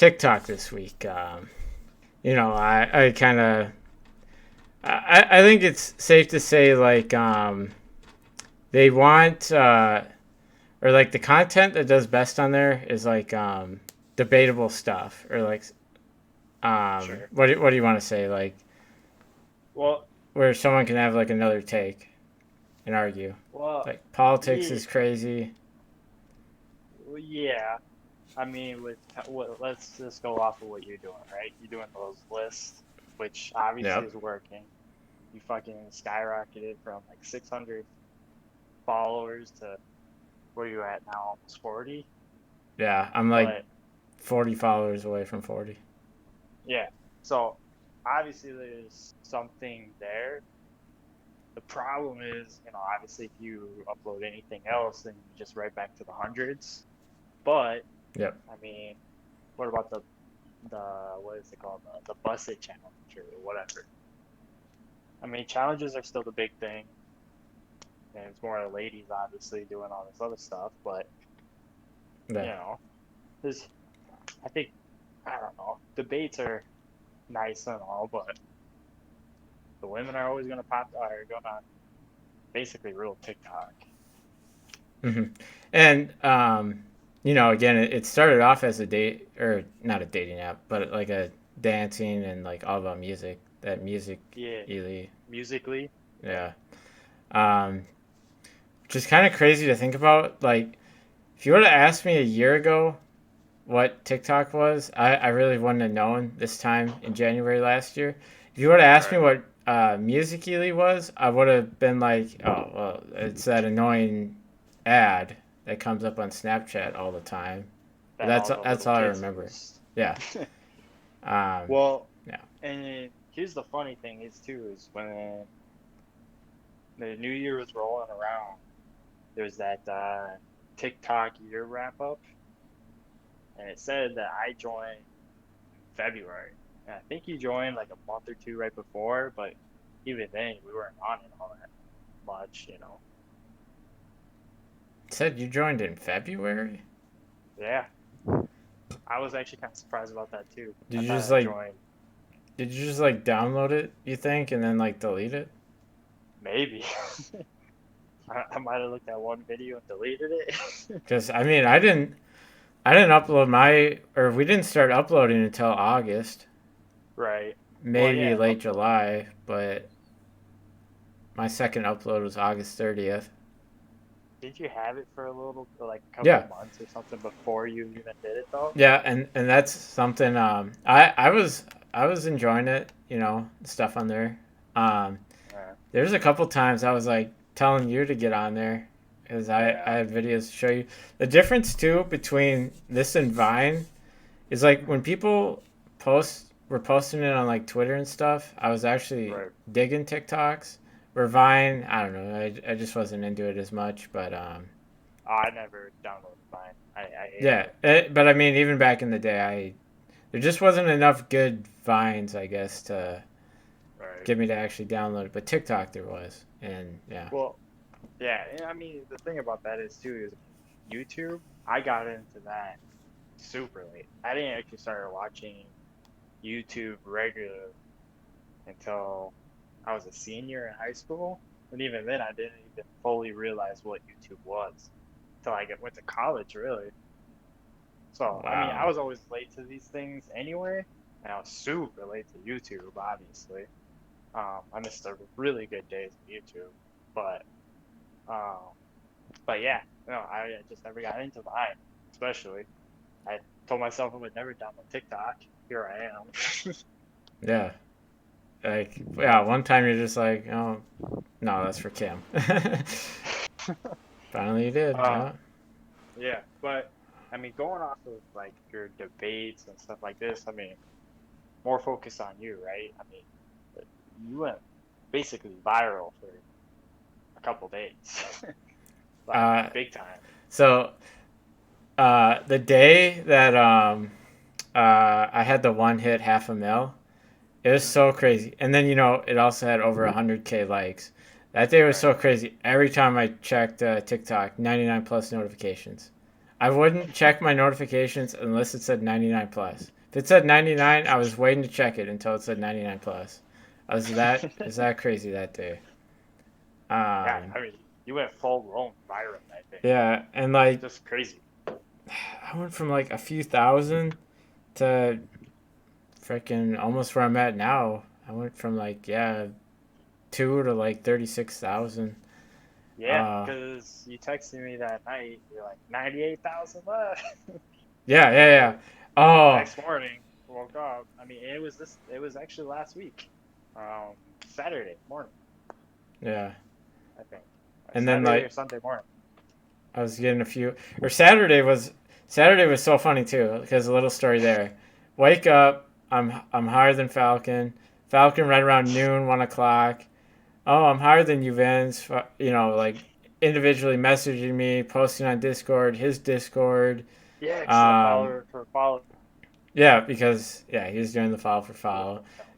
TikTok this week. I kind of I think it's safe to say like they want or like the content that does best on there is like debatable stuff or like Sure. what do you want to say, like Well, where someone can have like another take and argue. well, Like politics yeah, is crazy. yeah. I mean, let's just go off of what you're doing, right? You're doing those lists, which obviously Yep. is working. You fucking skyrocketed from like 600 followers to where you at now, almost 40. Yeah, I'm like But 40 followers away from 40. yeah, so obviously there's something there. The problem is, obviously if you upload anything else, then you just right back to the hundreds. But Yep. I mean, what about the what is it called, the busset challenge or whatever? I mean, challenges are still the big thing, and it's more the ladies obviously doing all this other stuff. But you Yeah. know, there's I think I don't know. Debates are nice and all, but the women are always gonna basically rule TikTok. hmm And again, it started off as a date or not a dating app, but like a dancing and like all about music. That music, Yeah, Ely, musically, yeah, yeah. Um, which is kind of crazy to think about. Like, if you would have asked me a year ago what TikTok was, I really wouldn't have known this time in January last year. If you would have asked me right. what Music Ely was, I would have been like, oh, well, it's that annoying ad that comes up on Snapchat all the time. But That all the that's little all I kids remember. use. Yeah. Um, Well, yeah. and here's the funny thing is too is when the new year was rolling around, there's that TikTok year wrap up, and it said that I joined February. And I think you joined like a month or two right before, but even then we weren't on it all that much. It said you joined in February. Yeah, I was actually kind of surprised about that too. Did I you thought just I like joined did you just like download it? You think and then like delete it? maybe. I might have looked at one video and deleted it. Because I mean, I didn't upload my or we didn't start uploading until August, Right. Well, maybe yeah. late July, but my second upload was August 30th. Did you have it for a little, like a couple Yeah. months or something before you even did it though? Yeah, and that's something I was enjoying it, stuff on there. Um Yeah. there's a couple times I was like telling you to get on there because I Yeah. had videos to show you. The difference too between this and Vine is like when people were posting it on like Twitter and stuff, I was actually Right. digging TikToks. Where Vine, I don't know, I just wasn't into it as much, but I never downloaded mine. I hated yeah, it. but I mean, even back in the day, there just wasn't enough good Vines, I guess, to Right. get me to actually download it. But TikTok there was, and yeah, Well, yeah. And I mean, the thing about that is too is YouTube. I got into that super late. I didn't actually start watching YouTube regularly until I was a senior in high school. And even then, I didn't even fully realize what YouTube was until went to college, really. So, I mean, I wow, was always late to these things anyway, and I was super late to YouTube, obviously. I missed a really good days of YouTube, but um, but yeah, no, I just never got into Vine, especially. I told myself I would never download TikTok. Here I am. yeah, like yeah. One time you're just like, oh no, that's for Kim. Finally, you did. uh, Yeah. yeah, but I mean, going off of like your debates and stuff like this, I mean, more focus on you, right? I mean, you went basically viral for a couple days, like Uh, big time. so the day that I had the one hit half a mil, it was Hmm. so crazy. And then it also had over 100K likes. That day was Right. so crazy. Every time I checked TikTok, 99 plus notifications. I wouldn't check my notifications unless it said 99 plus. If it said 99, I was waiting to check it until it said 99 plus. I was that is that crazy that day. Yeah, Um, I mean, you went full blown viral that day. yeah, and like Just crazy. I went from like a few thousand to freaking almost where I'm at now. I went from like yeah, 2 to like 36,000. Yeah, Uh, because you texted me that night. You're like 98,000 left. yeah, yeah, yeah. So Oh, next morning, woke up. I mean, it was this. It was actually last week, um, Saturday morning, yeah. I think, And then Saturday or like Sunday morning. I was getting a few or Saturday was so funny too because a little story there. Wake up, I'm higher than Falcon. Falcon right around noon, 1 o'clock. Oh, I'm higher than you, Vince. Like individually messaging me, posting on Discord, his Discord. Yeah, because the Um, follower for follow yeah, because he was doing the follow for follow. account.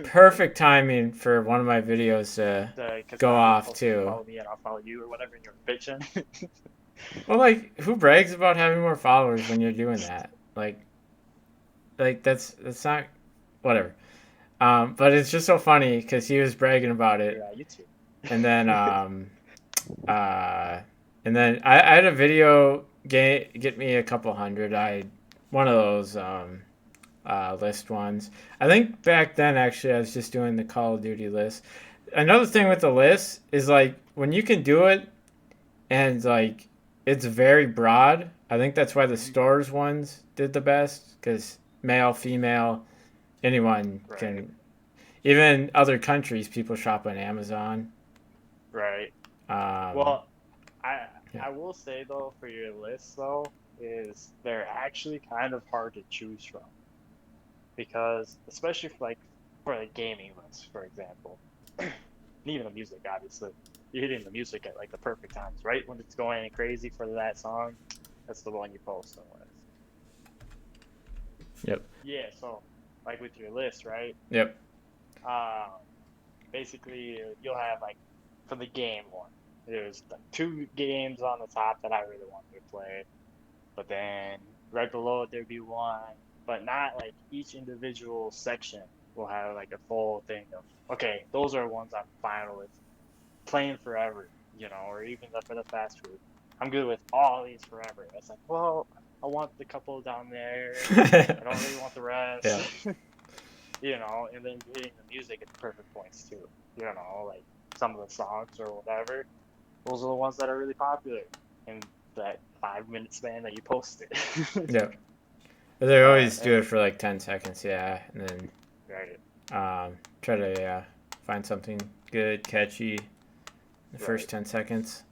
Perfect timing for one of my videos to Because go now you're off posting too. follow me and I'll follow you or whatever, and you're bitching. Well, like who brags about having more followers when you're doing that? Like that's not whatever. But it's just so funny because he was bragging about it, Yeah, YouTube. and then uh, I had a video get me a couple hundred. I one of those list ones. I think back then actually I was just doing the Call of Duty list. Another thing with the list is like when you can do it and like it's very broad. I think that's why the stores ones did the best because male, female, anyone Right, can. Even other countries, people shop on Amazon. right. Um, Well, I yeah. I will say though, for your list though, is they're actually kind of hard to choose from because especially for the gaming list, for example, and even the music, obviously, you're hitting the music at like the perfect times, right? When it's going crazy for that song, that's the one you post on the list. Yep. Yeah, so like with your list, right? Yep. Um, basically you'll have like for the game one, there's like two games on the top that I really wanted to play, but then right below it there'd be one, but not like each individual section will have like a full thing of okay, those are ones I'm fine with playing forever, or even for the fast food. I'm good with all these forever. It's like, well, I want the couple down there. I don't really want the rest. yeah. And then hitting the music at the perfect points too. Like some of the songs or whatever. Those are the ones that are really popular in that 5 minute span that you posted. Yep. They always do And it for like 10 seconds, yeah, and then right, try to find something good, catchy in the first right. 10 seconds.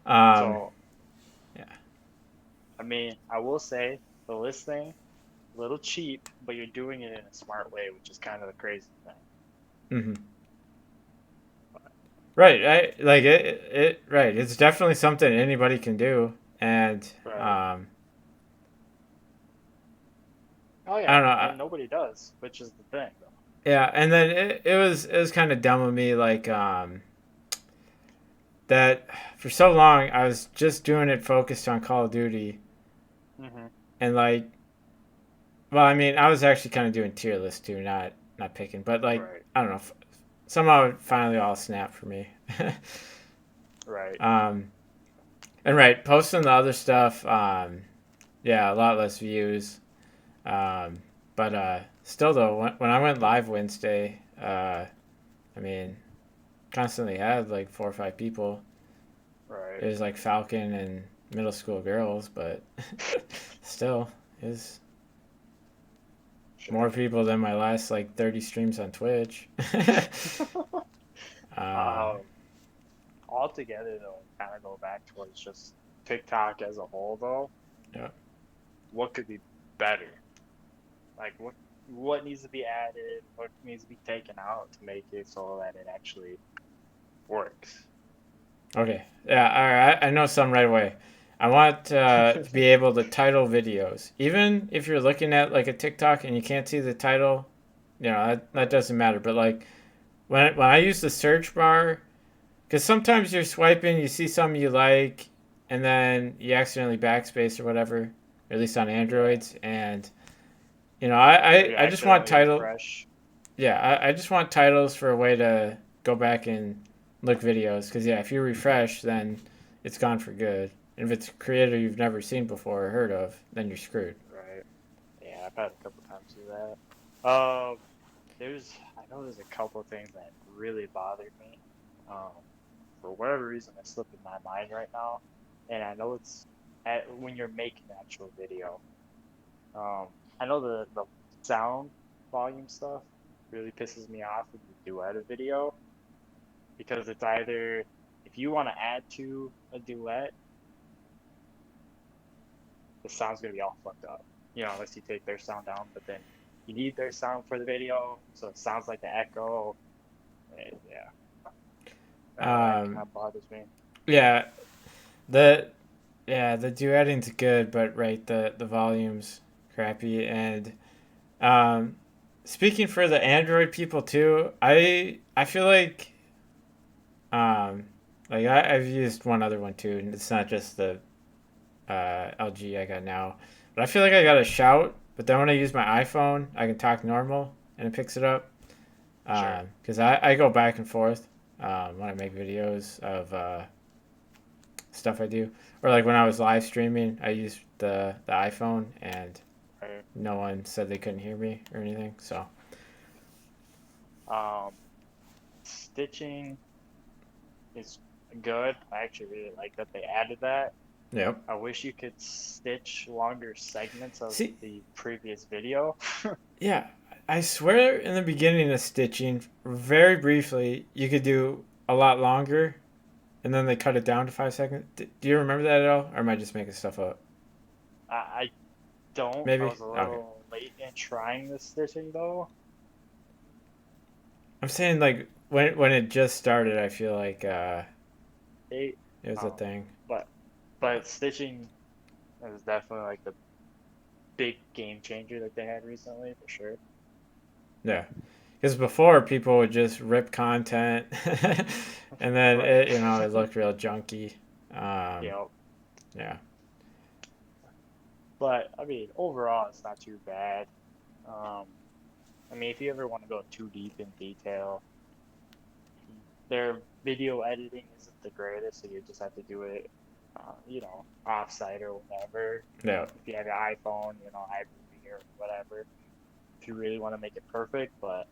Um, So yeah. I mean, I will say the listing a little cheap, but you're doing it in a smart way, which is kind of the crazy thing. hmm But, Right. Like it. Right. It's definitely something anybody can do, and right. um, Oh I yeah, don't know. and nobody does, which is the thing, though. Yeah, and then it was kind of dumb of me, like that for so long I was just doing it focused on Call of Duty, Hmm. and like, well, I mean, I was actually kind of doing tier list too, not picking, but like, Right, I don't know, somehow it finally all snapped for me. right. um, and right, posting the other stuff, yeah, a lot less views. Um, but still though, when I went live Wednesday, I mean, constantly had like 4 or 5 people. Right. It was like Falcon and middle school girls, but still is more Sure. people than my last like 30 streams on Twitch. um, Um, Altogether though, kind of go back towards just TikTok as a whole though. yeah. What could be better? Like what needs to be added? What needs to be taken out to make it so that it actually works? Okay. Yeah. All right. I know some right away. I want to be able to title videos, even if you're looking at like a TikTok and you can't see the title. That Right. doesn't matter. But like when I use the search bar, because sometimes you're swiping, you see something you like, and then you accidentally backspace or whatever, or at least on Yeah. Androids. And Or you I just want accidentally title. refresh. Yeah, I just want titles for a way to go back and look videos. Because yeah, if you refresh, then it's gone for good. And if it's a creator you've never seen before or heard of, then you're screwed. Right. Yeah, I've had a couple times do that. I know there's a couple things that really bothered me. Um, for whatever reason, it's slipping my mind right now, and I know when you're making an actual video. I know the sound volume stuff really pisses me off when you duet a video because it's either if you want to add to a duet, the sound's gonna be all fucked up. Unless you take their sound down, but then you need their sound for the video, so it sounds like the echo. Yeah, that Um, kind of bothers me. yeah, the the duetting's good, but right, the volume's crappy. And um, speaking for the Android people too, I feel um, I've used one other one too, and it's not just the LG I got now. But I feel like I got to shout. But then when I use my iPhone, I can talk normal and it picks it up. Sure. Because I go back and forth when I make videos of stuff I do. Or like when I was live streaming, I used the iPhone and Right. no one said they couldn't hear me or anything. So, Um, Stitching is good. I actually really like that they added that. yep. I wish you could stitch longer segments of See, the previous video. yeah, I swear in the beginning of stitching, very briefly, you could do a lot longer and then they cut it down to 5 seconds. Do you remember that at all? Or am I just making stuff up? I don't. I Maybe? was a Okay. little late in trying the stitching though. I'm saying like when it just started, I feel like Eight. it was a Um, thing. but But stitching is definitely like the big game changer that they had recently for sure. yeah, because before people would just rip content, and then Right. it looked real junky. Um, Yeah. yeah. But I mean, overall, it's not too bad. Um, I mean, if you ever want to go too deep in detail, their video editing isn't the greatest, so you just have to do it, offsite or whatever. Yeah. If you have your iPhone, iMovie or whatever, if you really want to make it perfect. But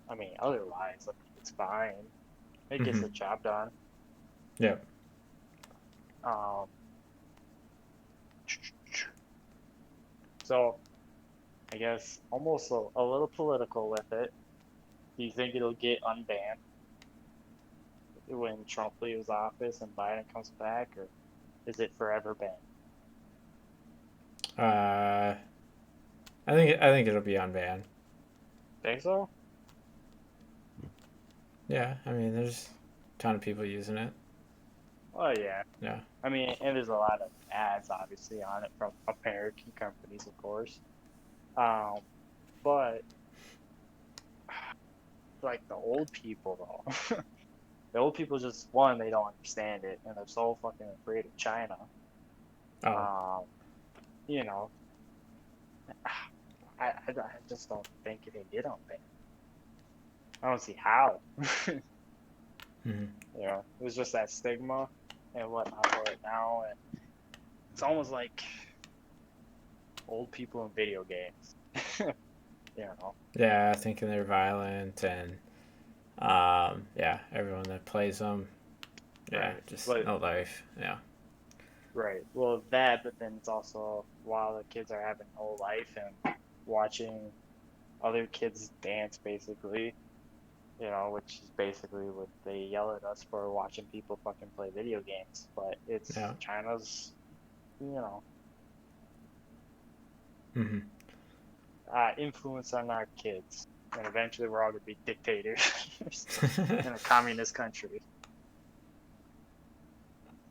I mean, otherwise, I mean, it's fine. It gets Hmm. the job done. Yeah. Um, so I guess almost a little political with it. Do you think it'll get unbanned when Trump leaves office and Biden comes back, or is it forever banned? Uh, I think it'll be on ban. Think so? Yeah. I mean, there's a ton of people using it. Oh yeah. Yeah. I mean, and there's a lot of ads obviously on it from American companies, of course. Um, but like the old people though, the old people just one, they don't understand it, and they're so fucking afraid of China. Oh. Um, you know, I just don't think they get on ban. I don't see how. Hmm. It was just that stigma and whatnot for it now, and it's almost like old people in video games. You know, Yeah, thinking they're violent and yeah, everyone that plays them, yeah, right? just But no life. Yeah. right, well that, but then it's also while the kids are having no life and watching other kids dance, basically. Which is basically what they yell at us for watching people fucking play video games. But it's Yeah. China's, you know, Hmm. influence on our kids, and eventually we're all gonna be dictators in a communist country.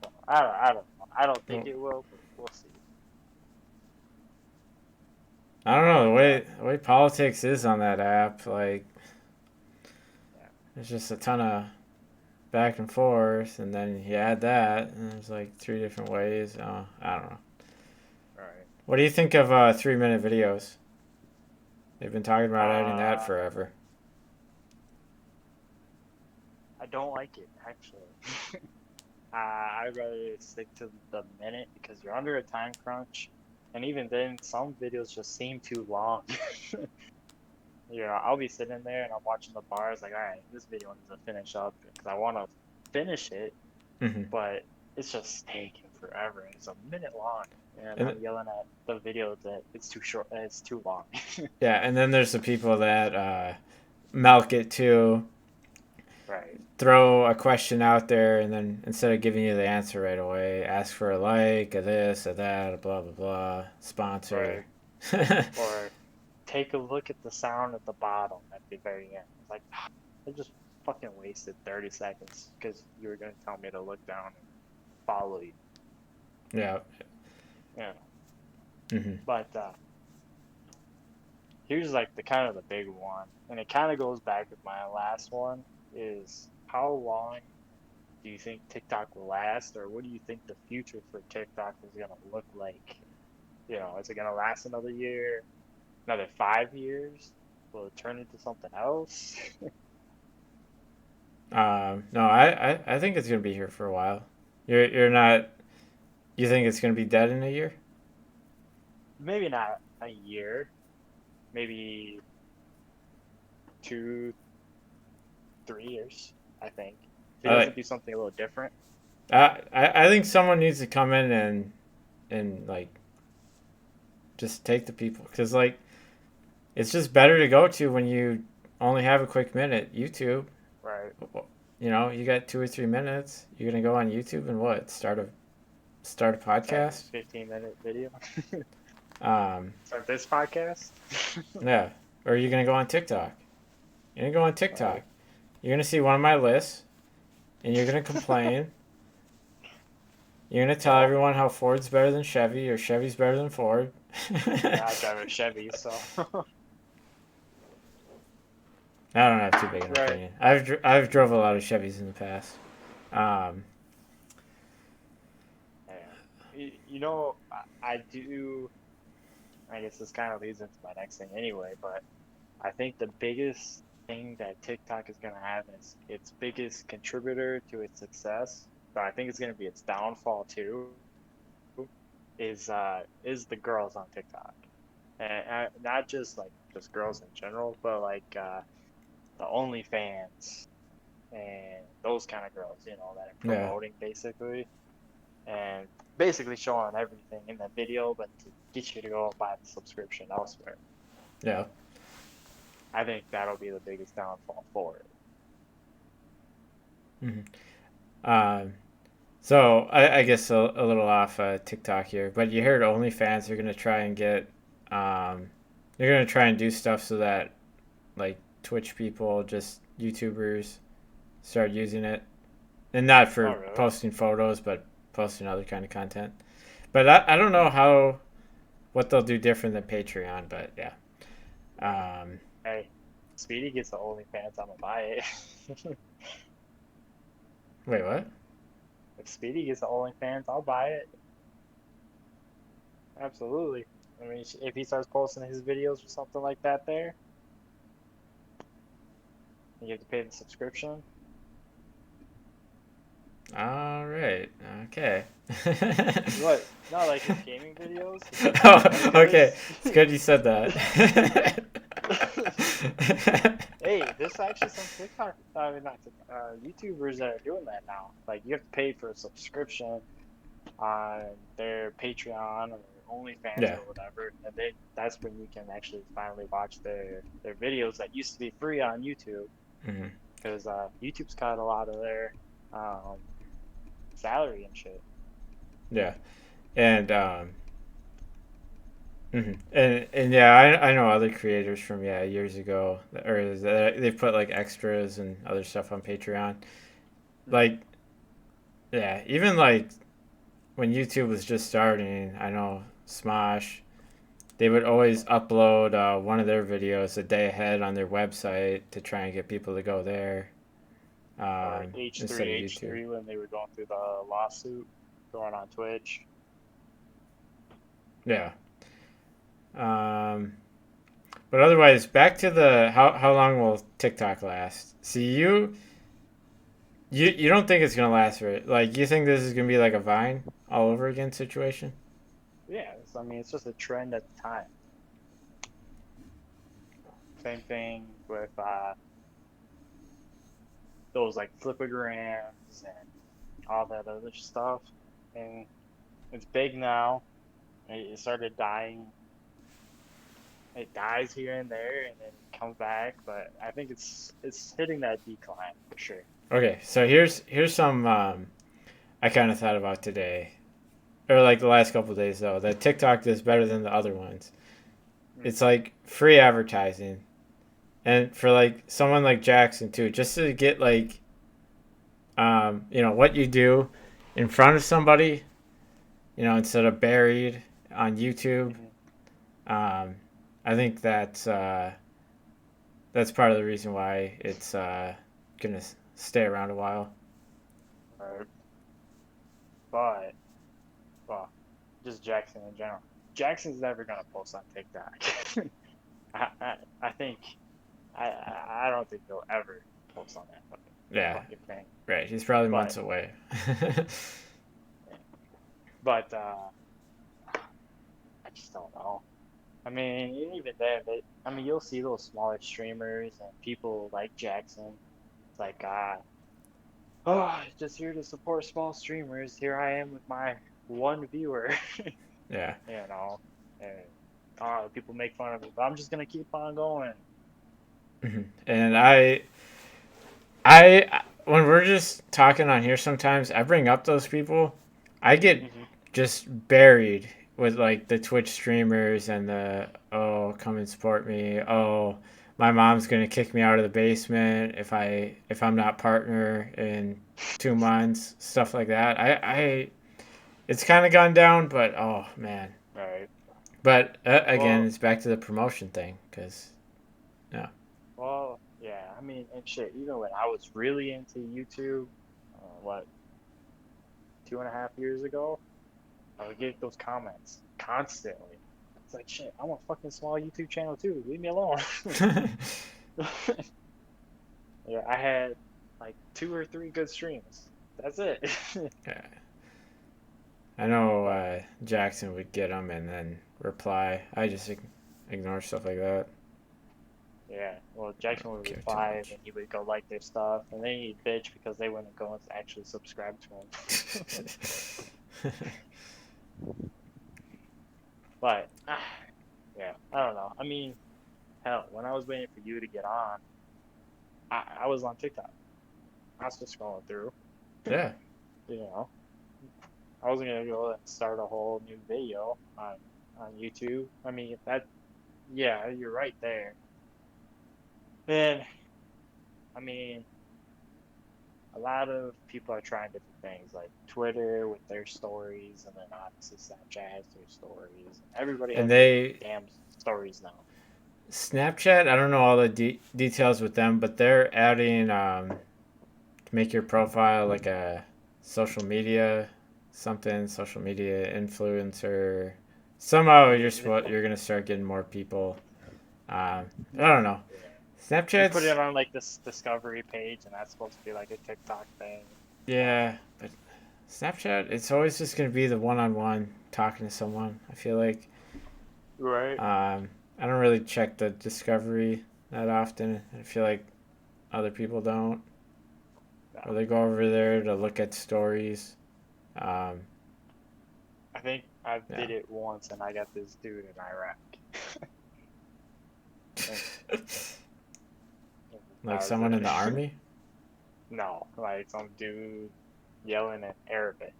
So I don't know. I don't think Well, it will, but we'll see. I don't know But the way politics is on that app. Like, yeah, there's just a ton of back and forth, and then you add that, and there's like three different ways. I don't know. Right. What do you think of 3 minute videos? They've been talking about adding that Uh, forever. I don't like it actually. I'd rather stick to the minute because you're under a time crunch, and even then, some videos just seem too long. I'll be sitting there and I'm watching the bars, like, all right, this video needs to finish up because I want to finish it, Hmm. but it's just taking forever. It's a minute long, and And I'm yelling at the video that it's too short, it's too long. yeah, and then there's the people that milk it too, Right, throw a question out there, and then instead of giving you the answer right away, ask for a like, a this, a that, a blah blah blah, sponsor. right. Or take a look at the sound at the bottom at the very end. It's like, I just fucking wasted 30 seconds because you were going to tell me to look down and follow you. Yeah. Yeah. Hmm. But here's like the kind of the big one, and it kind of goes back with my last one, is how long do you think TikTok will last, or what do you think the future for TikTok is gonna look like? Is it gonna last another year, another 5 years? Will it turn into something else? No, I think it's gonna be here for a while. You're not. You think it's gonna be dead in a year? Maybe not a year, maybe 2, 3 years, I think. If he I doesn't like. do something a little different. I think someone needs to come in and like just take the people because like it's just better to go to when you only have a quick minute. YouTube, Right. you got 2 or 3 minutes. You're gonna go on YouTube and what? Start a Start podcast. a 15-minute video. Um, Start this podcast. yeah, or you're gonna go on TikTok. You're gonna go on TikTok. Right. You're gonna see one of my lists, and you're gonna complain. You're gonna tell Well, everyone how Ford's better than Chevy or Chevy's better than Ford. yeah, I drive a Chevy, so I don't have too big an right. opinion. I've drove a lot of Chevys in the past. Um, Yeah. I do. I guess this kind of leads into my next thing anyway, but I think the biggest thing that TikTok is going to have is its biggest contributor to its success, but I think it's going to be its downfall too, is the girls on TikTok. And not just like just girls in general, but like the OnlyFans and those kind of girls, that are yeah, promoting basically and basically showing everything in the video, but to get you to go and buy the subscription elsewhere. yeah. I think that'll be the biggest downfall for it. Hmm. Um, so I guess a little off TikTok here, but you heard OnlyFans are gonna try and get, um, they're gonna try and do stuff so that like Twitch people, just YouTubers, start using it, and not Oh, for really? posting photos, but posting other kind of content. But I don't know how what they'll do different than Patreon, but yeah. Um, Hey, Speedy gets the OnlyFans, I'm gonna buy it. wait, what? If Speedy gets the OnlyFans, I'll buy it. Absolutely. I mean, if he starts posting his videos or something like that there, you have to pay the subscription. All right. Okay. What? Not like his gaming videos? Oh, Like okay. his. It's good you said that. Hey, there's actually some TikTok, I mean, not TikTok, YouTubers that are doing that now. Like, you have to pay for a subscription on their Patreon or OnlyFans Yeah. or whatever, and that's when you can actually finally watch their videos that used to be free on YouTube Hmm. because YouTube's cut a lot of their um, salary and shit. Yeah. And and yeah, I know other creators from years ago, or they've put like extras and other stuff on Patreon. Hmm. Like yeah, even like when YouTube was just starting, I know Smosh, they would always upload one of their videos a day ahead on their website to try and get people to go there. or instead of H3 YouTube. H3 when they were going through the lawsuit going on Twitch. Yeah. Um, but otherwise, back to the how long will TikTok last? See, you don't think it's gonna last for it? Like, you think this is gonna be like a Vine all over again situation? Yeah, I mean it's just a trend at the time. Same thing with those like flipograms and all that other stuff. And it's big now. It started dying. It dies here and there, and then it comes back. But I think it's hitting that decline for sure. Okay, so here's some I kind of thought about today, or like the last couple of days though. That TikTok does better than the other ones. It's Hmm. like free advertising, and for like someone like Jackson too, just to get like what you do in front of somebody, instead of buried on YouTube. Hmm. Um, I think that's part of the reason why it's gonna stay around a while. Right. But well, just Jackson in general. Jackson's never gonna post on TikTok. I think I don't think he'll ever post on that Yeah, fucking thing. right. He's probably But months away. but I just don't know. I mean, even then, I mean, you'll see those smaller streamers and people like Jackson. It's like, oh, just here to support small streamers. Here I am with my one viewer, Yeah. you know, and people make fun of it, but I'm just gonna keep on going. And I when we're just talking on here sometimes I bring up those people. I get Hmm. just buried with like the Twitch streamers and the oh come and support me. Oh, my mom's gonna kick me out of the basement if I'm not partner in 2 months. Stuff like that. I it's kind of gone down, but oh man. Right. But again, Well, it's back to the promotion thing because yeah. yeah. I mean, and shit. Even when I was really into YouTube, what 2.5 years ago, I would get those comments constantly. It's like, shit, I'm a fucking small YouTube channel too. Leave me alone. Yeah, I had like 2 or 3 good streams. That's it. Yeah. I know But Jackson would get them and then reply. I just ignore stuff like that. yeah, well, I Jackson don't would care too reply, and much. then he would go like their stuff, and then he'd bitch because they wouldn't go and actually subscribe to him. But yeah, I don't know. I mean, hell, when I was waiting for you to get on, I was on TikTok. I was just scrolling through, Yeah. you know. I wasn't gonna go and start a whole new video on YouTube. I mean, that yeah, you're right there. And I mean, a lot of people are trying different things, like Twitter with their stories, and then obviously Snapchat has their stories. Everybody And has their they damn stories now. Snapchat. I don't know all the details with them, but they're adding to make your profile like a social media something, social media influencer. Somehow you're gonna start getting more people. I don't know. Yeah. You put Snapchat's it on like this discovery page, and that's supposed to be like a TikTok thing. yeah, but Snapchat, it's always just gonna be the one-on-one talking to someone. I feel like Right. I don't really check the discovery that often. I feel like other people don't, No. or they go over there to look at stories. Um, I think I yeah, did it once, and I got this dude in Iraq. And, and like that was someone in the it. army. No, like some dude yelling in Arabic.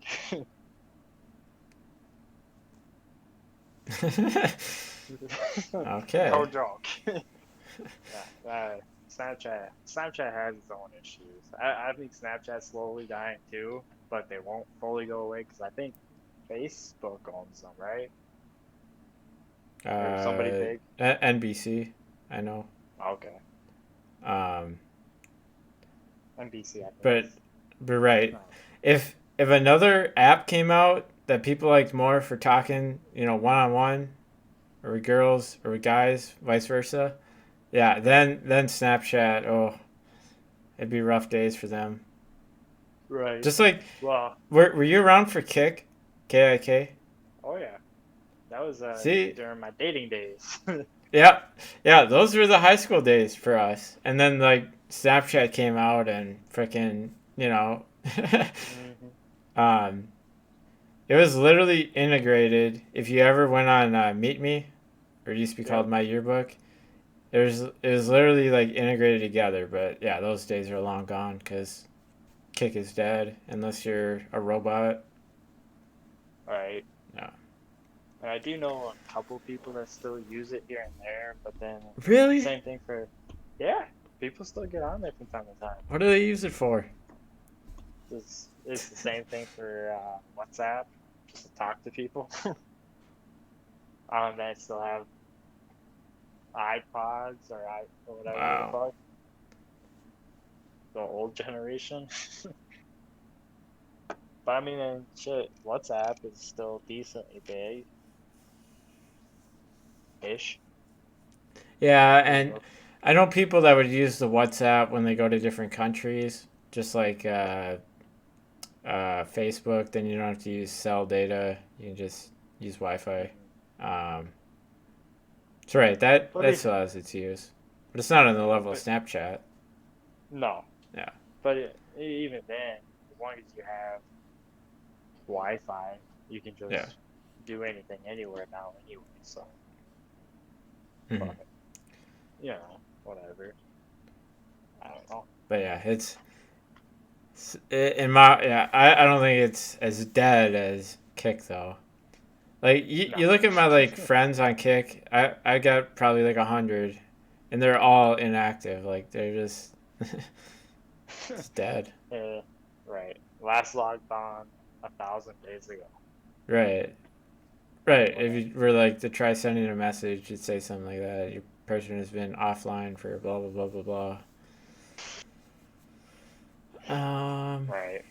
No Okay. joke. Yeah, Snapchat has its own issues. I think Snapchat's slowly dying too, but they won't fully go away because I think Facebook owns them, right? Or somebody big. NBC. I know. Okay. Um, NBC, I think but it's right. no. If another app came out that people liked more for talking, one on one, or with girls or with guys, vice versa, yeah, then Snapchat. Oh, it'd be rough days for them. Right. Just like, Well, were you around for Kick, KIK? oh yeah, that was See, during my dating days. yeah, yeah, those were the high school days for us. And then like Snapchat came out and freaking, hmm um, it was literally integrated. If you ever went on Meet Me, or it used to be called Yep. My Yearbook, it was literally like integrated together. But yeah, those days are long gone because Kick is dead unless you're a robot. All right. No. And I do know a couple people that still use it here and there, but then Really? same thing for, yeah, people still get on there from time to time. What do they use it for? It's the same thing for WhatsApp, just to talk to people. They still have iPods or whatever the Wow. fuck, the old generation. But I mean, and shit, WhatsApp is still decently big-ish. Yeah, You and know, I know people that would use the WhatsApp when they go to different countries, just like Facebook. Then you don't have to use cell data. You can just use Wi-Fi. mhm. Um, it's right. That But that it, still has its use, but it's not on the level of but Snapchat. no, Yeah, but even then, as long as you have Wi-Fi, you can yeah. just do anything anywhere now anyway. So, Hmm. but whatever. I don't know. But yeah, in my yeah. I don't think it's as dead as Kick though. Like No. you look at my like friends on Kick, I got probably like 100, and they're all inactive. Like they're just just dead. Yeah, right. Last logged on 1,000 days ago. Right, right. If Whatever. you were like to try sending a message, you'd say something like that. Your person has been offline for blah blah blah blah blah. Right.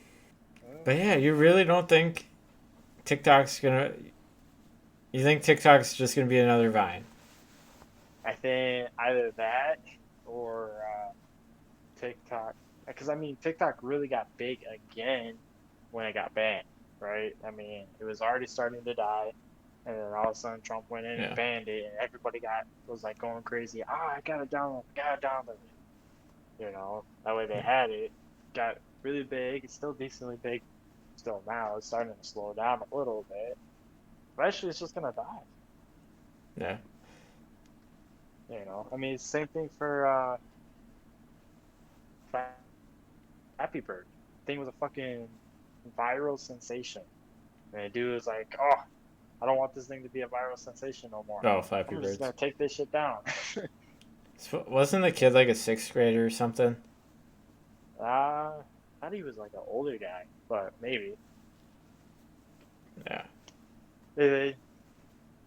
But yeah, you really don't think TikTok's gonna? You think TikTok's just gonna be another Vine? I think either that or TikTok. Because I mean, TikTok really got big again when it got banned, right? I mean, it was already starting to die, and then all of a sudden Trump went in and Yeah. banned it, and everybody was like going crazy. Ah, I gotta download it. That way they had it, got really big. It's still decently big still now. It's starting to slow down a little bit. Eventually, it's just gonna die. Yeah. I mean, same thing for Flappy Bird. Thing was a fucking viral sensation. And the dude was like, "Oh, I don't want this thing to be a viral sensation no more. Oh, Flappy I'm just Birds. gonna take this shit down." Wasn't the kid like a sixth grader or something? I thought he was like an older guy, but maybe. Yeah. They,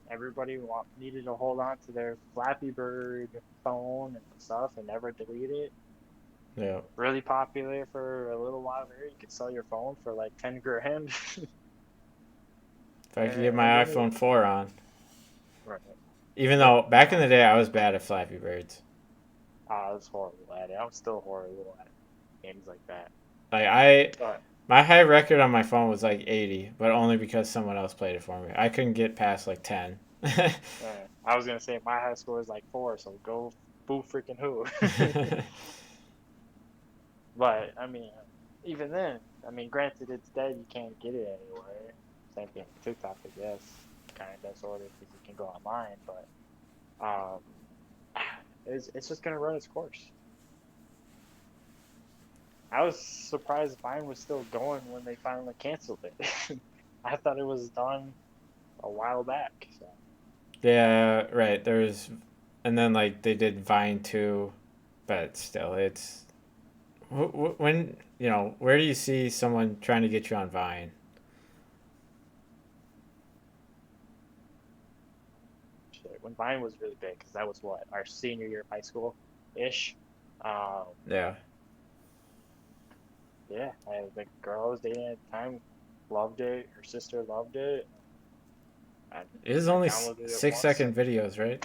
everybody needed to hold on to their Flappy Bird phone and stuff and never delete it. Yeah. Really popular for a little while there. You could sell your phone for like 10 grand. If I could get And my then it, iPhone 4 on. right. Even But though back in the day I was bad at Flappy Birds. I was horrible at it. I'm still horrible at games like that. Like I But my high record on my phone was like 80, but only because someone else played it for me. I couldn't get past like 10. I was gonna say my high score is like 4, so go boo freaking who. But I mean, even then, I mean, granted it's dead, you can't get it anywhere. Same thing with TikTok, I guess, kind of sort of, because you can go online, but um, it's just gonna run its course. I was surprised Vine was still going when they finally canceled it. I thought it was done a while back. So Yeah, right. There's and then like they did Vine too, but still it's when, where do you see someone trying to get you on Vine? shit, when Vine was really big, because that was what our senior year of high school ish. Um, Yeah. yeah, the girl I was dating at the time loved it. Her sister loved it. I It is I only downloaded it six once, second and videos, right?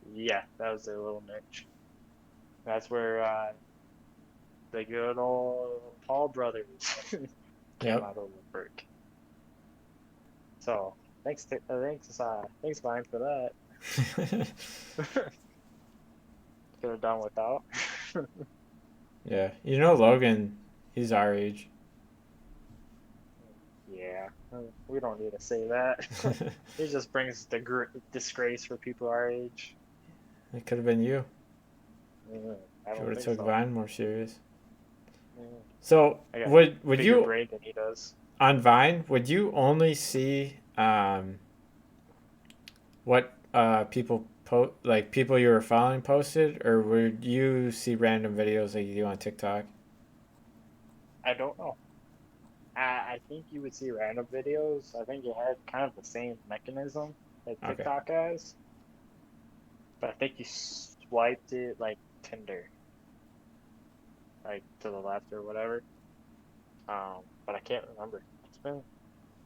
yeah, that was their little niche. That's where the good old Paul brothers came Yep. out of the woodwork. So thanks, Vine, for that. Could have done without. Yeah. You know Logan, he's our age. Yeah, we don't need to say that. It just brings the disgrace for people our age. It could have been you I if you don't would have think took so. Vine more serious. Mm, So I got a would bigger you brain than he does. on Vine would you only see what people like people you were following posted, or would you see random videos like you do on TikTok? I don't know. I think you would see random videos. I think it had kind of the same mechanism that Okay. TikTok has, but I think you swiped it like Tinder, like to the left or whatever. But I can't remember.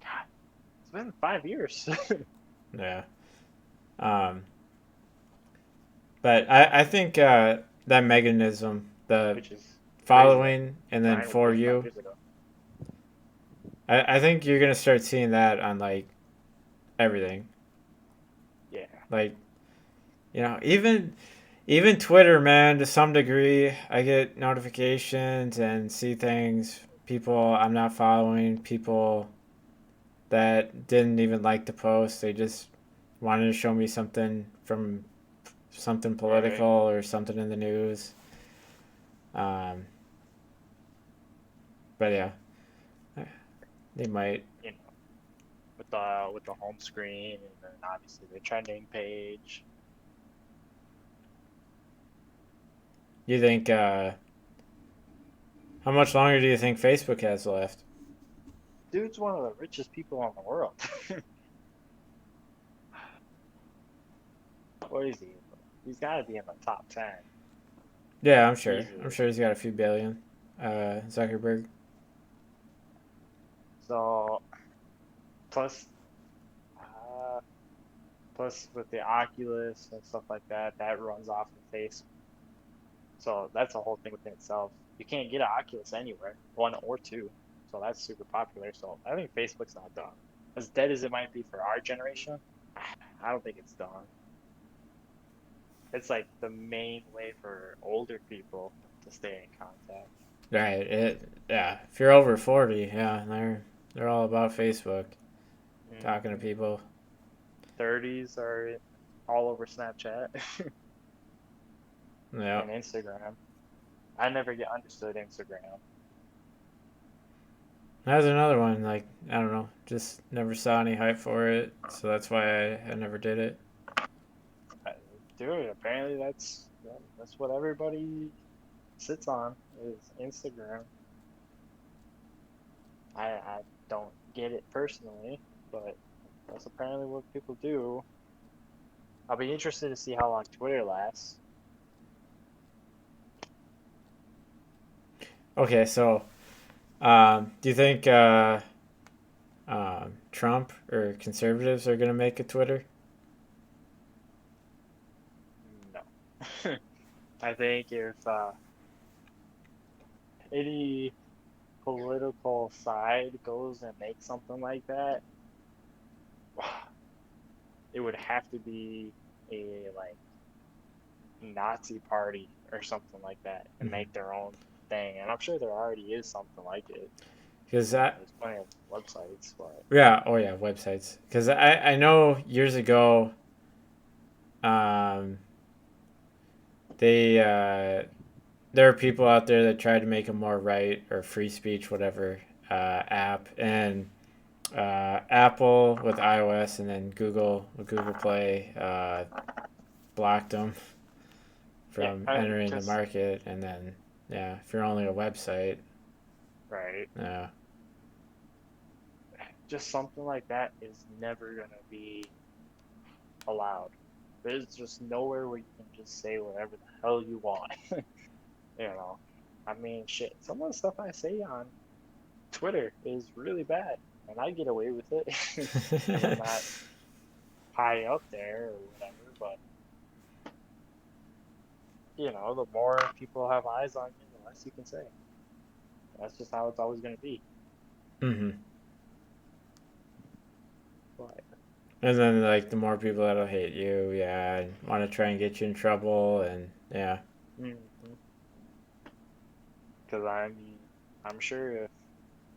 God, it's been 5 years, Yeah. Um, but I think that mechanism, the which is crazy that following and then Vine was for made five you, years ago. I think you're gonna start seeing that on like everything. Yeah, Like, even Twitter, man, to some degree, I get notifications and see things, people I'm not following, people that didn't even like the post. They just wanted to show me something from something right. political or something in the news. Um, but yeah, they might. You know, with the home screen and then obviously the trending page. You think, how much longer do you think Facebook has left? Dude's one of the richest people in the world. What is he? He's got to be in the top 10 Yeah, I'm sure. I'm easily. sure he's got a few billion. Zuckerberg. So plus, uh, plus with the Oculus and stuff like that, that runs off of face. So that's a whole thing within itself. You can't get an Oculus anywhere, one or two. So that's super popular. So I think Facebook's not done. As dead as it might be for our generation, I don't think it's done. It's like the main way for older people to stay in contact. Right. Yeah. If you're over 40, yeah, they're all about Facebook, talking to Hmm. people. 30s are all over Snapchat Yeah. and Instagram. I never get understood Instagram. That was another one. Like, I don't know, just never saw any hype for it, so that's why I never did it. Uh, Dude, apparently that's what everybody sits on is Instagram. I don't get it personally, but that's apparently what people do. I'll be interested to see how long Twitter lasts. Okay, so do you think Trump or conservatives are gonna make a Twitter? No. I think if any political side goes and makes something like that, it would have to be a like Nazi party or something like that and Mm-hmm. make their own thing. And I'm sure there already is something like it. Because that, There's plenty of websites, but yeah, oh yeah, websites. Because I know years ago, um, they there are people out there that tried to make a more right or free speech whatever app, and Apple with iOS and then Google with Google Play blocked them yeah, from entering the just market, and then yeah, if you're only a website, right. yeah, Just something like that is never gonna be allowed. There's just nowhere where you can just say whatever the hell you want, you know. I mean, shit. Some of the stuff I say on Twitter is really bad, and I get away with it because I'm not high up there or whatever. But the more people have eyes on you, the less you can say. That's just how it's always gonna be. hmm But And then like the more people that'll hate you, yeah, and want to try and get you in trouble, and yeah. because I mean, I'm sure if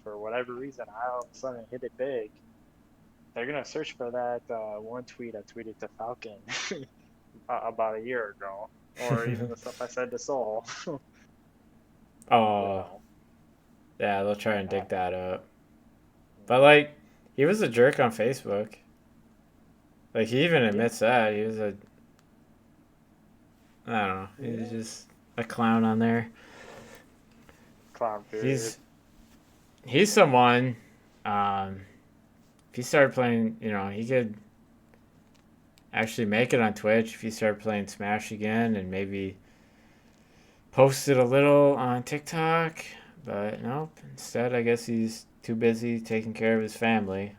for whatever reason I all of a sudden hit it big, they're gonna search for that one tweet I tweeted to Falcon about a year ago, or even the stuff I said to Soul. you Oh, know, yeah, they'll try and uh, dig that up. But mm, like, he was a jerk on Facebook. Like he even yeah, admits that he was a, I don't know, he was yeah, just a clown on there. clown period. He's he's someone. Um, if he started playing, he could actually make it on Twitch if he started playing Smash again and maybe posted a little on TikTok. But nope. Instead, I guess he's too busy taking care of his family.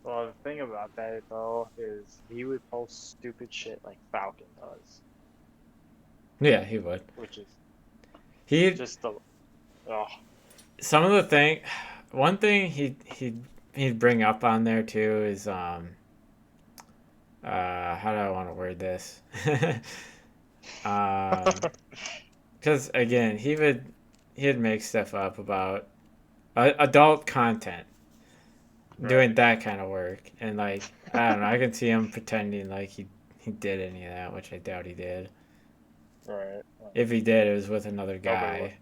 Well, the thing about that though is he would post stupid shit like Falcon does, Yeah, he would. which is He just the oh some of the thing, one thing he'd bring up on there too is how do I want to word this? Because again, he'd make stuff up about adult content, doing right, that kind of work, and like I don't know, I can see him pretending like he did any of that, which I doubt he did. right. If he did, it was with another Nobody would, guy.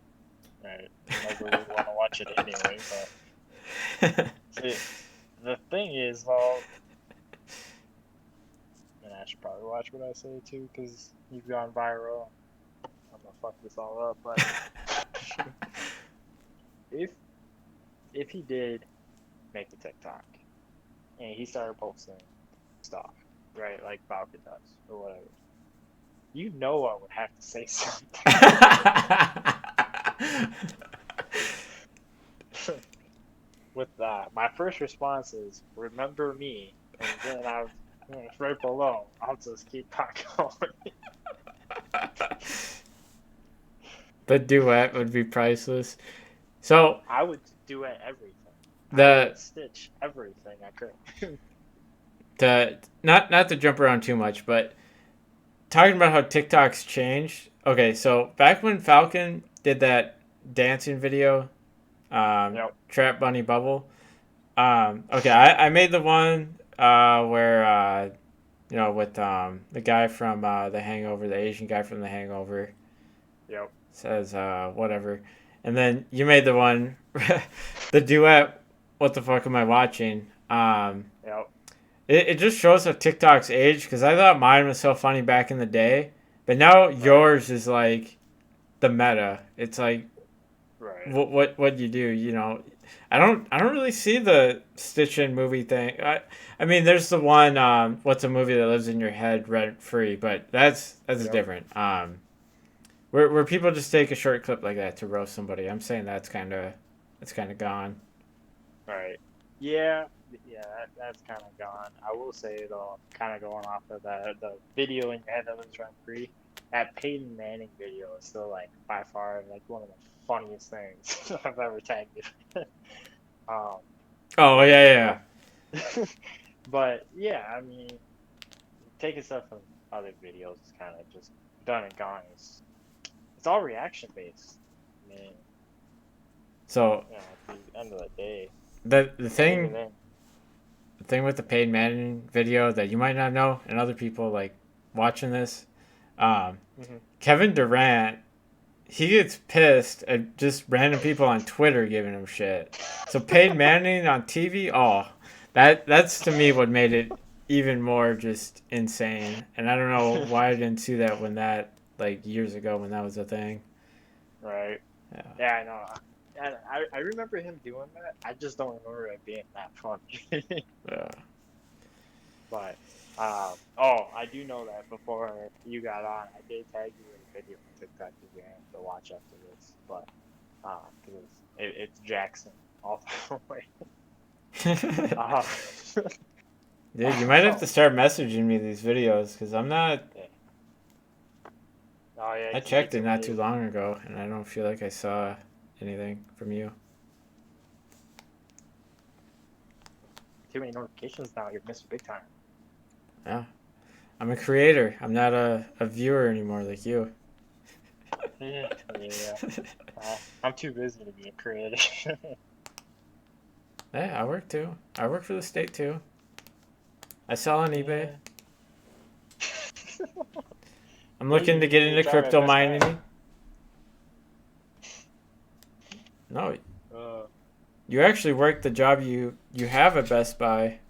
right? Nobody would want to watch it anyway. But see, the thing is, well, and I should probably watch what I say too, because you've gone viral. I'm gonna fuck this all up. But if if he did make a TikTok and he started posting stuff, right, like Falcon does or whatever, I would have to say something. With that. My first response is remember me, and then right below, I'll just keep on going. The duet would be priceless. So I would do it everything. I the would stitch everything I could. the not to jump around too much, but talking about how TikTok's changed. Okay, so back when Falcon did that dancing video, Yep, Trap Bunny Bubble. Okay, I made the one where with the guy from The Hangover, the Asian guy from The Hangover, yep, says whatever, and then you made the one, the duet. What the fuck am I watching? yep, It just shows how TikTok's age because I thought mine was so funny back in the day, but now right, yours is like the meta. It's like right. what you do. I don't really see the Stitch in movie thing. I mean, there's the one. What's a movie that lives in your head rent free? But that's Yep, different. Where people just take a short clip like that to roast somebody. I'm saying that's kind of gone. right. Yeah, yeah, that's kind of gone. I will say though, kind of going off of the video in your head that was rent free, that Peyton Manning video is still like by far like one of the funniest things I've ever tagged you. Um, Oh yeah, but but yeah, I mean, taking stuff from other videos is kind of just done and gone. It's all reaction based. I mean, so at the end of the day, the the and even thing then, the thing with the paid Manning video that you might not know, and other people like watching this, um, hmm Kevin Durant, he gets pissed at just random people on Twitter giving him shit. So paid Manning on TV, oh, that's to me what made it even more just insane. And I don't know why I didn't see that when that like years ago when that was a thing. right? Yeah. Yeah, I know. And I remember him doing that. I just don't remember it being that funny. Yeah. But Oh, I do know that before you got on, I did tag you in a video on TikTok that you're gonna have to watch after this, but because it's Jackson all the way. Uh, Dude, you might have to oh, start messaging me these videos because I'm not. yeah. Oh yeah, I because you get checked it too not too many long ago, and I don't feel like I saw anything from you. notifications now. You're missing big time. Yeah, I'm a creator. I'm not a viewer anymore like you. Yeah, yeah. I'm too busy to be a creator. Yeah, I work too. I work for the state too. I sell on eBay. Yeah. I'm Yeah, looking to you get do your into job at crypto Best Buy. mining. No, Uh, you actually work the job you have at Best Buy.